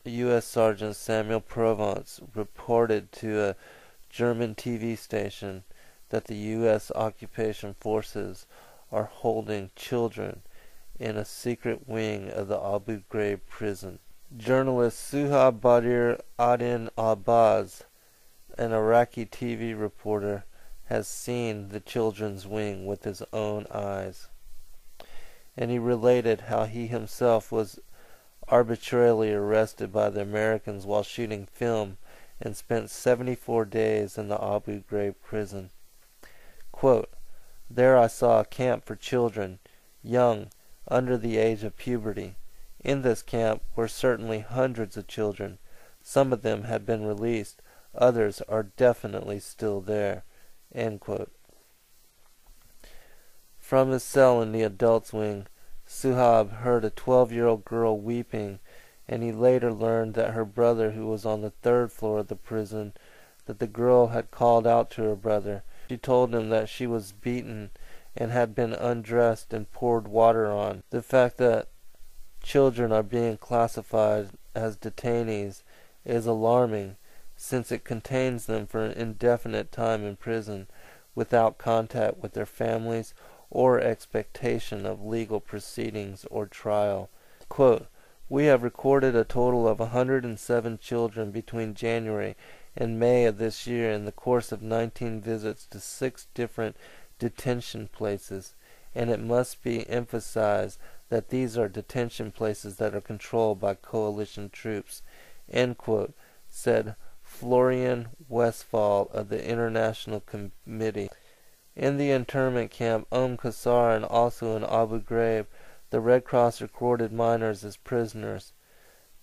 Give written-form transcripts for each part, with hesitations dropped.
U.S. Sergeant Samuel Provence reported to a German TV station that the U.S. occupation forces are holding children in a secret wing of the Abu Ghraib prison. Journalist Suhaib Badr Adin Abbas, an Iraqi TV reporter, has seen the children's wing with his own eyes, and he related how he himself was arbitrarily arrested by the Americans while shooting film and spent 74 days in the Abu Ghraib prison. Quote, "There I saw a camp for children, young, under the age of puberty. In this camp were certainly hundreds of children. Some of them had been released. Others are definitely still there." End quote. From his cell in the adults' wing, Suhaib heard a 12-year-old girl weeping, and he later learned that her brother, who was on the 3rd floor of the prison, that the girl had called out to her brother. She told him that she was beaten and had been undressed and poured water on. The fact that children are being classified as detainees is alarming, since it contains them for an indefinite time in prison without contact with their families or expectation of legal proceedings or trial. Quote, "We have recorded a total of 107 children between January and May of this year in the course of 19 visits to 6 different detention places, and it must be emphasized that these are detention places that are controlled by coalition troops," end quote, said Florian Westphal of the International Committee. In the internment camp Qasr and also in Abu Ghraib, the Red Cross recorded minors as prisoners.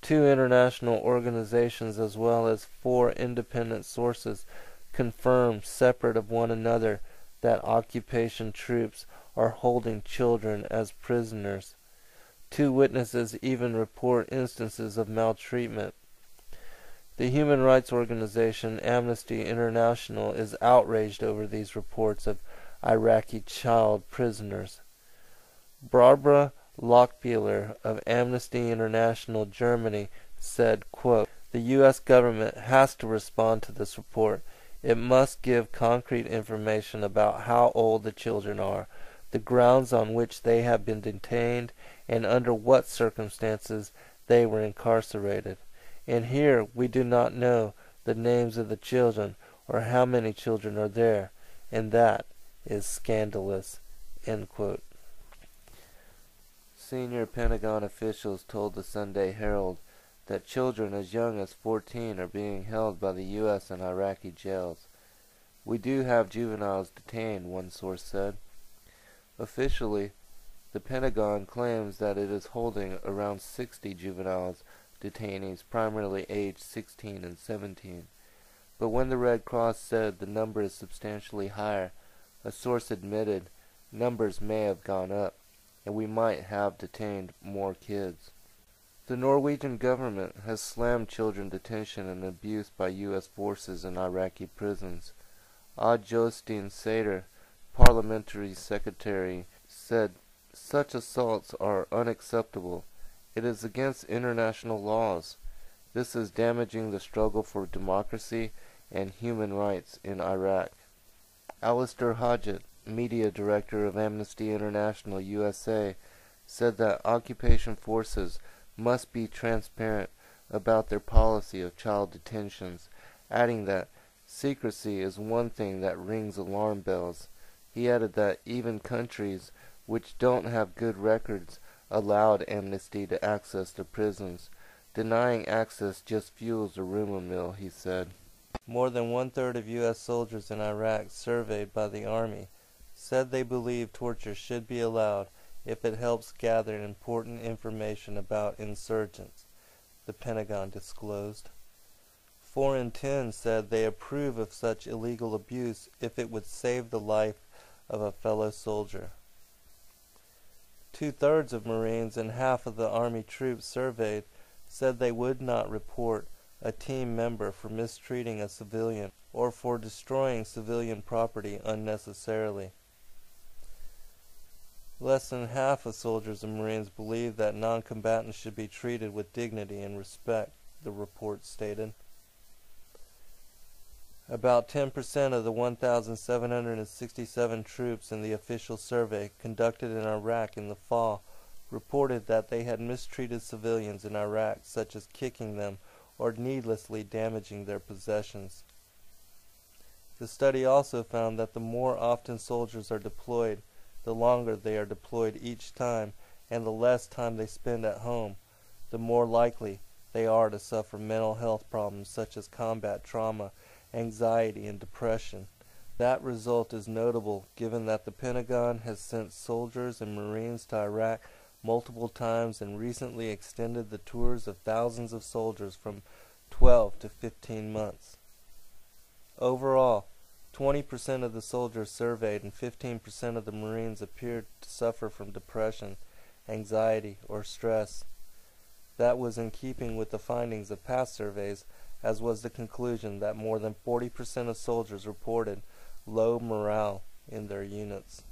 2 international organizations as well as 4 independent sources confirmed, separate of one another, that occupation troops are holding children as prisoners. 2 witnesses even report instances of maltreatment. The human rights organization Amnesty International is outraged over these reports of Iraqi child prisoners. Barbara Lochbihler of Amnesty International Germany said, quote, "The U.S. government has to respond to this report. It must give concrete information about how old the children are, the grounds on which they have been detained, and under what circumstances they were incarcerated. And here we do not know the names of the children or how many children are there, and that is scandalous." End quote. Senior Pentagon officials told the Sunday Herald that children as young as 14 are being held by the U.S. in Iraqi jails. "We do have juveniles detained," one source said. Officially, the Pentagon claims that it is holding around 60 juveniles detainees, primarily aged 16 and 17. But when the Red Cross said the number is substantially higher, a source admitted numbers may have gone up, and we might have detained more kids. The Norwegian government has slammed children detention and abuse by U.S. forces in Iraqi prisons. Odd Jostein Sæther, parliamentary secretary, said such assaults are unacceptable. It is against international laws. This is damaging the struggle for democracy and human rights in Iraq. Alistair Hodgett, media director of Amnesty International USA, said that occupation forces must be transparent about their policy of child detentions, adding that secrecy is one thing that rings alarm bells. He added that even countries which don't have good records allowed Amnesty to access the prisons. Denying access just fuels the rumor mill, he said. More than 1/3 of U.S. soldiers in Iraq surveyed by the Army said they believe torture should be allowed if it helps gather important information about insurgents, the Pentagon disclosed. 4 in 10 said they approve of such illegal abuse if it would save the life of a fellow soldier. 2/3 of Marines and half of the Army troops surveyed said they would not report a team member for mistreating a civilian or for destroying civilian property unnecessarily. Less than half of soldiers and Marines believe that non-combatants should be treated with dignity and respect. the report stated. About 10% of the 1,767 troops in the official survey conducted in Iraq in the fall reported that they had mistreated civilians in Iraq, such as kicking them or needlessly damaging their possessions. The study also found that the more often soldiers are deployed, the longer they are deployed each time, and the less time they spend at home, the more likely they are to suffer mental health problems such as combat trauma, anxiety, and depression. That result is notable given that the Pentagon has sent soldiers and Marines to Iraq multiple times and recently extended the tours of thousands of soldiers from 12 to 15 months. Overall, 20% of the soldiers surveyed and 15% of the Marines appeared to suffer from depression, anxiety, or stress. That was in keeping with the findings of past surveys, as was the conclusion that more than 40% of soldiers reported low morale in their units.